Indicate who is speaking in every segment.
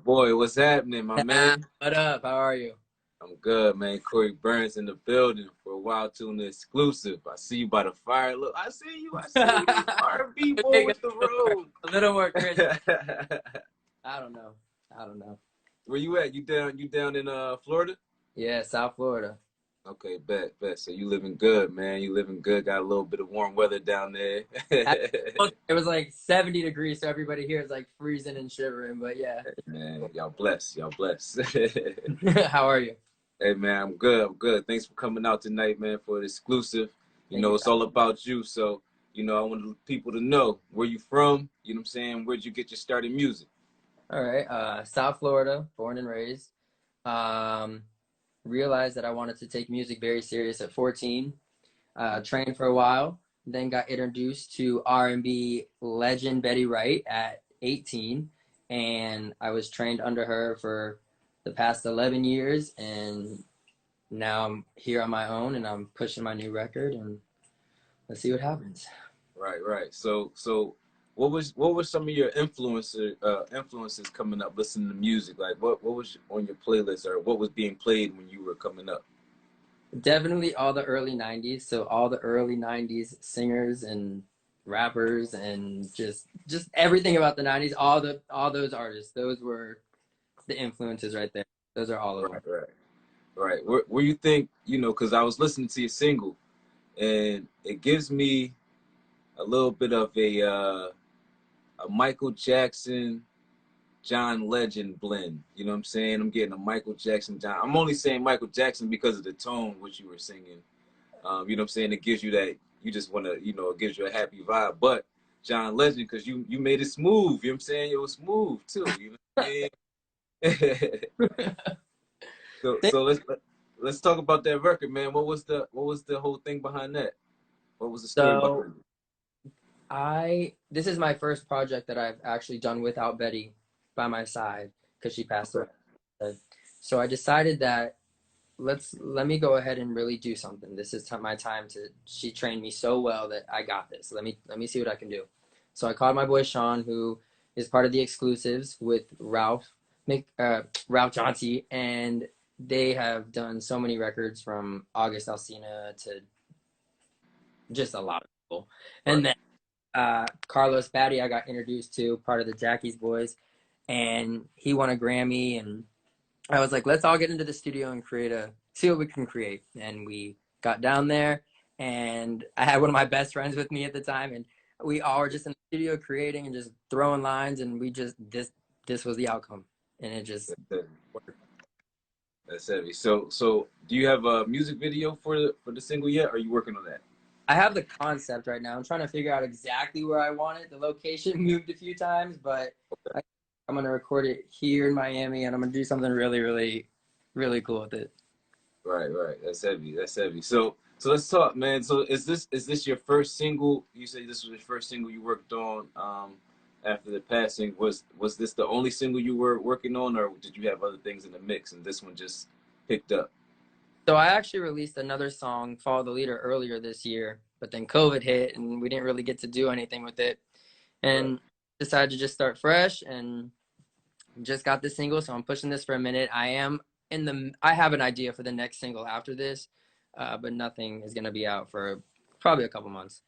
Speaker 1: boy, what's happening, my man?
Speaker 2: What up? How are you?
Speaker 1: I'm good, man. KORY Burns in the building for a Wilde Tuna exclusive. I see you by the fire. Look, I see you. I see you. R&B boy
Speaker 2: Make it
Speaker 1: with the road.
Speaker 2: a little more crisp. I don't know. I don't know.
Speaker 1: Where you at? You down in Florida?
Speaker 2: Yeah, South Florida.
Speaker 1: Okay, bet. So you living good, man. You living good. Got a little bit of warm weather down there.
Speaker 2: It was like 70 degrees, so everybody here is like freezing and shivering. But yeah.
Speaker 1: Man, y'all bless. Y'all bless.
Speaker 2: How are you?
Speaker 1: Hey man, I'm good. I'm good. Thanks for coming out tonight, man, for the exclusive. You
Speaker 2: Thank
Speaker 1: know,
Speaker 2: you.
Speaker 1: it's all about you. So, I want people to know where you from. You know what I'm saying? Where'd you get your start in music?
Speaker 2: All right. South Florida, born and raised. Um, Realized that I wanted to take music very serious at 14. Trained for a while, then got introduced to R&B legend Betty Wright at 18, and I was trained under her for the past 11 years, and now I'm here on my own, and I'm pushing my new record, and let's see what happens.
Speaker 1: Right. So, what was some of your influences coming up, listening to music? Like, what was on your playlist, or what was being played when you were coming up?
Speaker 2: Definitely all the early 90s, so all the early 90s singers and rappers and just everything about the 90s, all those artists, those were the influences right there. Those are all of them.
Speaker 1: Right. Where you think, because I was listening to your single, and it gives me a little bit of a Michael Jackson, John Legend blend. You know what I'm saying? I'm getting a Michael Jackson, John. I'm only saying Michael Jackson because of the tone which you were singing. You know what I'm saying? It gives you that, you just want to, it gives you a happy vibe. But John Legend, because you made it smooth. You know what I'm saying? It was smooth too. You know what I mean? So let's talk about that record, man. What was the whole thing behind that? What was the story
Speaker 2: So
Speaker 1: behind it?
Speaker 2: this is my first project that I've actually done without Betty by my side because she passed away.
Speaker 1: Okay.
Speaker 2: So I decided that let me go ahead and really do something. This is my time to. She trained me so well that I got this. Let me see what I can do. So I called my boy Sean, who is part of the exclusives with Ralph Johnsey, and they have done so many records from August Alsina to just a lot of people.
Speaker 1: Right.
Speaker 2: And then Carlos Batty, I got introduced to, part of the Jackie's Boys, and he won a Grammy. And I was like, let's all get into the studio and see what we can create. And we got down there, and I had one of my best friends with me at the time, and we all were just in the studio creating and just throwing lines, and this was the outcome, and it just
Speaker 1: That's heavy.
Speaker 2: worked.
Speaker 1: That's heavy. So do you have a music video for the single yet? Or are you working on that?
Speaker 2: I have the concept right now. I'm trying to figure out exactly where I want it. The location moved a few times, but I, I'm gonna record it here in Miami, and I'm gonna do something really, really, really cool with it.
Speaker 1: Right. That's heavy. That's heavy. So let's talk, man. So is this your first single? You say this was your first single you worked on after the passing. Was this the only single you were working on, or did you have other things in the mix and this one just picked up?
Speaker 2: So I actually released another song, "Follow the Leader," earlier this year, but then COVID hit, and we didn't really get to do anything with it,
Speaker 1: Right.
Speaker 2: and decided to just start fresh, and just got this single. So I'm pushing this for a minute. I have an idea for the next single after this, but nothing is gonna be out for probably a couple months.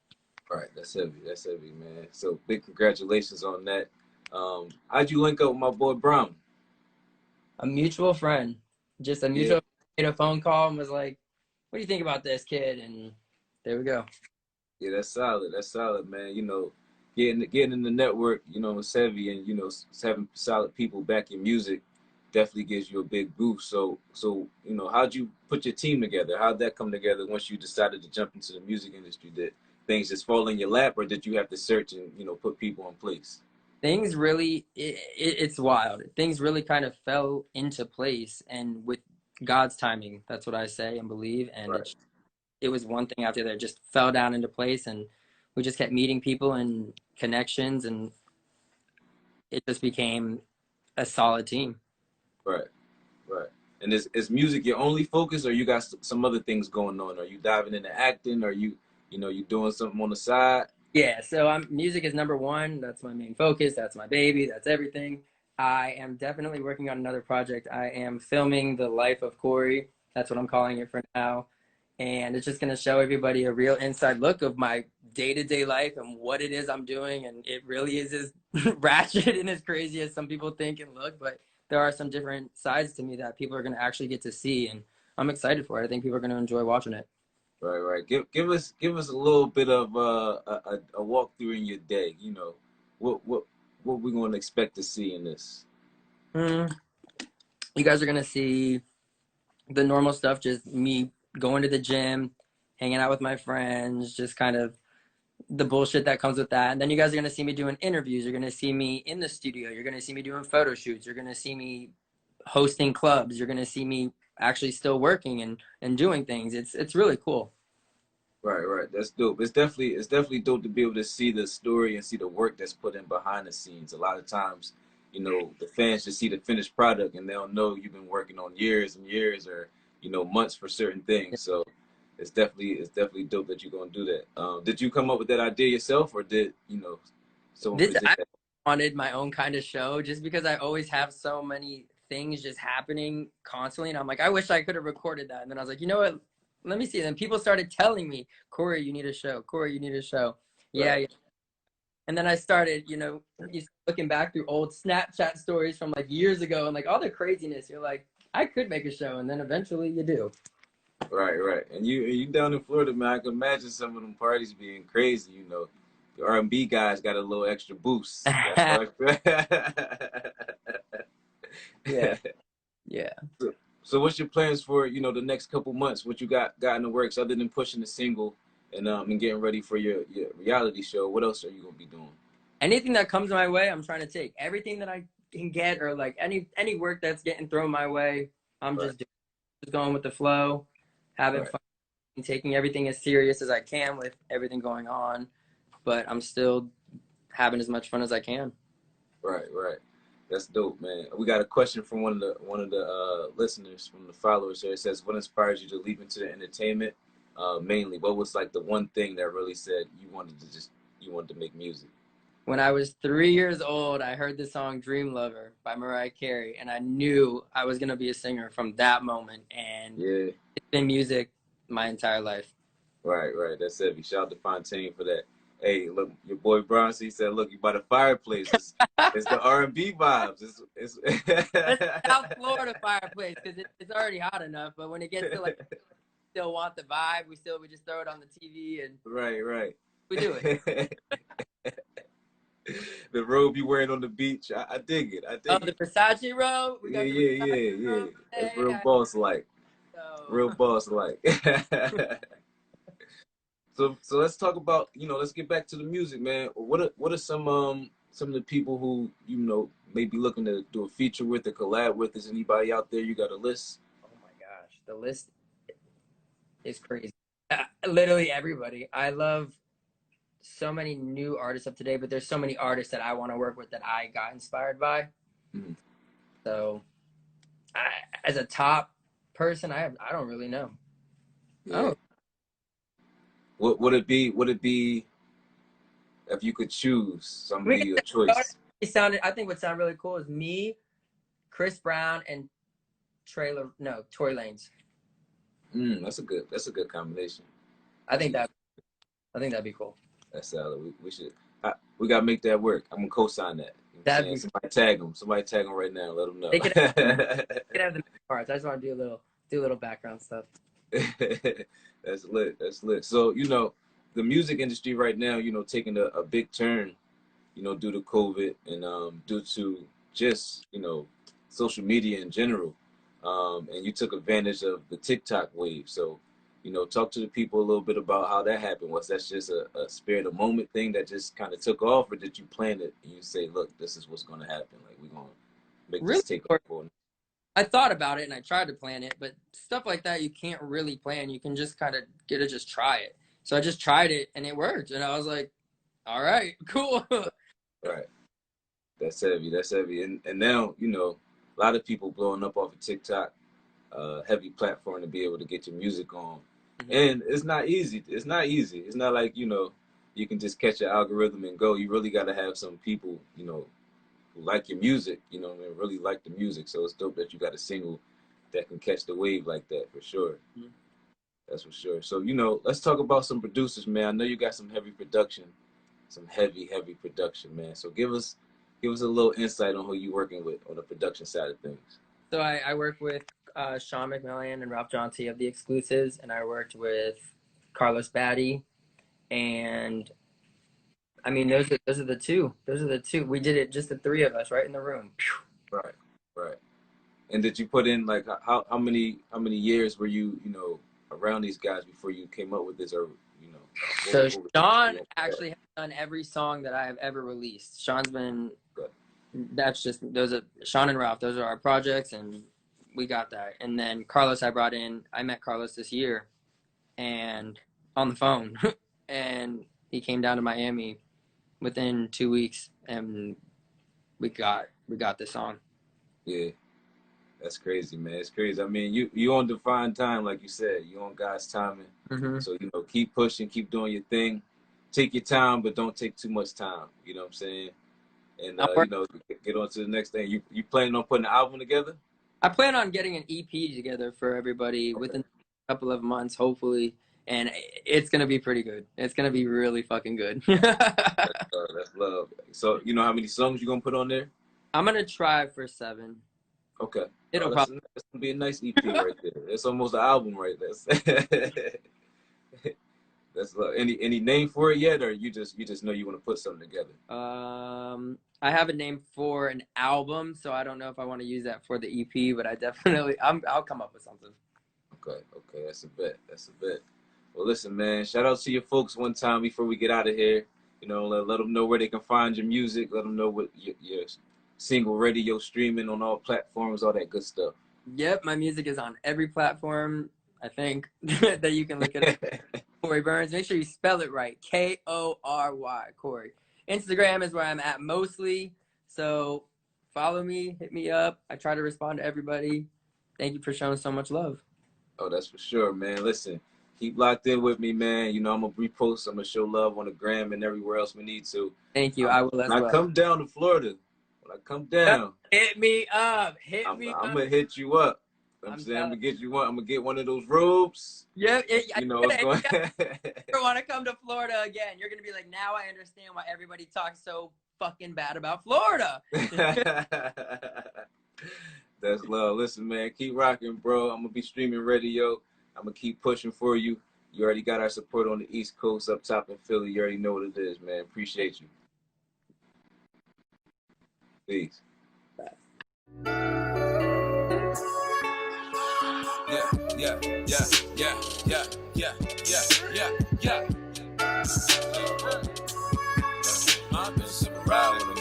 Speaker 1: Right. That's heavy. That's heavy, man. So big congratulations on that. How'd you link up with my boy Brown?
Speaker 2: A mutual friend, just a
Speaker 1: Yeah.
Speaker 2: mutual made a phone call and was like, "What do you think about this, kid?" And there we go.
Speaker 1: Yeah, that's solid. That's solid, man. Getting in the network, it's heavy, and having solid people back in music definitely gives you a big boost. So how'd you put your team together? How'd that come together once you decided to jump into the music industry? Did things just fall in your lap, or did you have to search and put people in place?
Speaker 2: Things really, it's wild. Things really kind of fell into place, and with God's timing, that's what I say and believe. And
Speaker 1: Right.
Speaker 2: it was one thing after that just fell down into place, and we just kept meeting people and connections, and it just became a solid team.
Speaker 1: Right. Right. And is music your only focus, or you got some other things going on? Are you diving into acting? Are you doing something on the side?
Speaker 2: Yeah, so music is number one. That's my main focus. That's my baby. That's everything. I am definitely working on another project. I am filming the life of KORY. That's what I'm calling it for now. And it's just going to show everybody a real inside look of my day-to-day life and what it is I'm doing. And it really is as ratchet and as crazy as some people think and look, but there are some different sides to me that people are going to actually get to see. And I'm excited for it. I think people are going to enjoy watching it.
Speaker 1: Right, right. Give us a little bit of a walkthrough in your day. You know, what we gonna expect to see in this.
Speaker 2: Mm, you guys are going to see the normal stuff, just me going to the gym, hanging out with my friends, just kind of the bullshit that comes with that. And then you guys are going to see me doing interviews. You're going to see me in the studio. You're going to see me doing photo shoots. You're going to see me hosting clubs. You're going to see me actually still working and doing things. It's really cool.
Speaker 1: Right, right. That's dope. It's definitely dope to be able to see the story and see the work that's put in behind the scenes. A lot of times, you know, the fans just see the finished product and they don't know you've been working on years and years or, you know, months for certain things. So it's definitely dope that you're gonna do that. Did you come up with that idea yourself or did, you know, someone
Speaker 2: This
Speaker 1: present
Speaker 2: I
Speaker 1: that?
Speaker 2: wanted my own kind of show just because I always have so many things just happening constantly. And I'm like, I wish I could have recorded that. And then I was like, you know what? Let me see. And then people started telling me, KORY, you need a show. KORY, you need a show. Yeah,
Speaker 1: Right.
Speaker 2: yeah. And then I started, you looking back through old Snapchat stories from like years ago and like all the craziness. You're like, I could make a show. And then eventually you do.
Speaker 1: Right, right. And you down in Florida, man, I can imagine some of them parties being crazy, you know. The R&B guys got a little extra boost. Got a little extra.
Speaker 2: Yeah. Yeah.
Speaker 1: So what's your plans for, you know, the next couple months? What you got in the works other than pushing the single and getting ready for your reality show? What else are you gonna be doing?
Speaker 2: Anything that comes my way, I'm trying to take. Everything that I can get or like any work that's getting thrown my way, I'm
Speaker 1: Right,
Speaker 2: just going with the flow, having
Speaker 1: right,
Speaker 2: fun, taking everything as serious as I can with everything going on, but I'm still having as much fun as I can.
Speaker 1: right, right. That's dope, man. We got a question from one of the listeners from the followers here. It says, "What inspires you to leap into the entertainment? Mainly, what was like the one thing that really said you wanted to make music?"
Speaker 2: When I was 3 years old, I heard the song Dream Lover by Mariah Carey, and I knew I was going to be a singer from that moment. And
Speaker 1: Yeah,
Speaker 2: it's been music my entire life.
Speaker 1: right, right. That's heavy. Shout out to Fontaine for that. Hey, look, your boy Bronson, he said, "Look, you by the fireplace. It's the R&B vibes. It's
Speaker 2: That's South Florida fireplace because it's already hot enough. But when it gets to like, still want the vibe, we just throw it on the TV and
Speaker 1: right, right."
Speaker 2: we do it.
Speaker 1: The robe you wearing on the beach, I dig it. I
Speaker 2: Oh,
Speaker 1: dig
Speaker 2: the
Speaker 1: it.
Speaker 2: Versace robe. We
Speaker 1: Yeah,
Speaker 2: got the
Speaker 1: yeah,
Speaker 2: Versace
Speaker 1: yeah, yeah.
Speaker 2: robe
Speaker 1: That's
Speaker 2: today.
Speaker 1: real boss like.
Speaker 2: So
Speaker 1: Real boss like. So let's talk about, you know, let's get back to the music, man. What are some of the people who, you know, may be looking to do a feature with or collab with? Is anybody out there you got a list?
Speaker 2: oh my gosh, the list is crazy. Literally everybody. I love so many new artists of today, but there's so many artists that I want to work with that I got inspired by.
Speaker 1: Mhm.
Speaker 2: So, I, as a top person, I don't really know.
Speaker 1: Yeah.
Speaker 2: Oh,
Speaker 1: What would it be if you could choose
Speaker 2: we got
Speaker 1: somebody a choice?
Speaker 2: I think what sounded really cool is me, Chris Brown, and Tory Lanez.
Speaker 1: That's a good combination.
Speaker 2: I
Speaker 1: That's a
Speaker 2: think
Speaker 1: good
Speaker 2: that I think that'd be cool.
Speaker 1: that's solid. We should we gotta make that work. I'm gonna co-sign that. You know what I'm
Speaker 2: That'd
Speaker 1: saying?
Speaker 2: be
Speaker 1: Somebody tag them right now. Let them know.
Speaker 2: they could have the parts. I just want to do a little background stuff.
Speaker 1: That's lit. That's lit. So, you know, the music industry right now, you know, taking a big turn, you know, due to COVID and due to just, you know, social media in general. And you took advantage of the TikTok wave. So, you know, talk to the people a little bit about how that happened. Was that just a spirit of moment thing that just kind of took off, or did you plan it and you say, look, this is what's going to happen? Like, we're going to make
Speaker 2: Really,
Speaker 1: this take off for
Speaker 2: I thought about it and I tried to plan it, but stuff like that you can't really plan. You can just kind of get to just try it. So I just tried it and it worked, and I was like, all right, cool.
Speaker 1: right. That's heavy. That's heavy. And now, you know, a lot of people blowing up off of TikTok, heavy platform to be able to get your music on.
Speaker 2: Mhm.
Speaker 1: And it's not easy. It's not easy. It's not like, you know, you can just catch your algorithm and go. You really got to have some people, you know, like your music, you know, and really like the music. So it's dope that you got a single that can catch the wave like that, for sure. Mm-hmm. That's for sure. So, you know, let's talk about some producers, man. I know you got some heavy production, heavy production, man. So give us a little insight on who you working with on the production side of things.
Speaker 2: So I work with Sean McMillan and Ralph Jonty of The Exclusives, and I worked with Carlos Batty, and I mean those are the two. Those are the two. We did it, just the three of us, right in the room.
Speaker 1: Right, right. And did you put in like how many years were you around these guys before you came up with this, or you know?
Speaker 2: So Sean actually has done every song that I have ever released. Sean's been.
Speaker 1: Good.
Speaker 2: That's just, those are Sean and Ralph. Those are our projects, and we got that. And then Carlos, I met Carlos this year, and on the phone, and he came down to Miami within 2 weeks, and we got this song.
Speaker 1: Yeah, that's crazy, man. It's crazy. I mean, you on defined time, like you said. You on God's timing. Mm-hmm. So keep pushing, keep doing your thing. Take your time, but don't take too much time. You know what I'm saying? And get on to the next thing. You planning on putting an album together?
Speaker 2: I plan on getting an EP together for everybody within a couple of months, hopefully, and it's gonna be pretty good. It's gonna be really fucking good.
Speaker 1: That's love. So you know how many songs you gonna put on there?
Speaker 2: I'm gonna try for 7.
Speaker 1: Okay.
Speaker 2: It'll probably
Speaker 1: that's gonna be a nice EP right there. It's almost an album right there. That's any name for it yet, or you just know you want to put something together?
Speaker 2: I have a name for an album, so I don't know if I want to use that for the EP, but I'll come up with something.
Speaker 1: Okay, that's a bet. Well, listen, man, shout out to your folks one time before we get out of here. You know, let them know where they can find your music. Let them know what your single radio streaming on all platforms, all that good stuff.
Speaker 2: Yep, my music is on every platform, I think, that you can look at it. KORY Burns. Make sure you spell it right. KORY, KORY. Instagram is where I'm at mostly. So follow me, hit me up. I try to respond to everybody. Thank you for showing so much love.
Speaker 1: Oh, that's for sure, man. Listen, keep locked in with me, man. You know, I'm going to repost. I'm going to show love on the gram and everywhere else we need to.
Speaker 2: Thank you. I will as well.
Speaker 1: When I come down to Florida,
Speaker 2: hit me up.
Speaker 1: I'm going to hit you up. I'm gonna get you one. I'm gonna get one of those robes.
Speaker 2: Yeah,
Speaker 1: you know what's going.
Speaker 2: You want to come to Florida again? You're gonna be like, now I understand why everybody talks so fucking bad about Florida.
Speaker 1: That's love. Listen, man, keep rocking, bro. I'm gonna be streaming radio. I'm gonna keep pushing for you. You already got our support on the East Coast, up top in Philly. You already know what it is, man. Appreciate you. Peace. Yeah. I've been sitting around with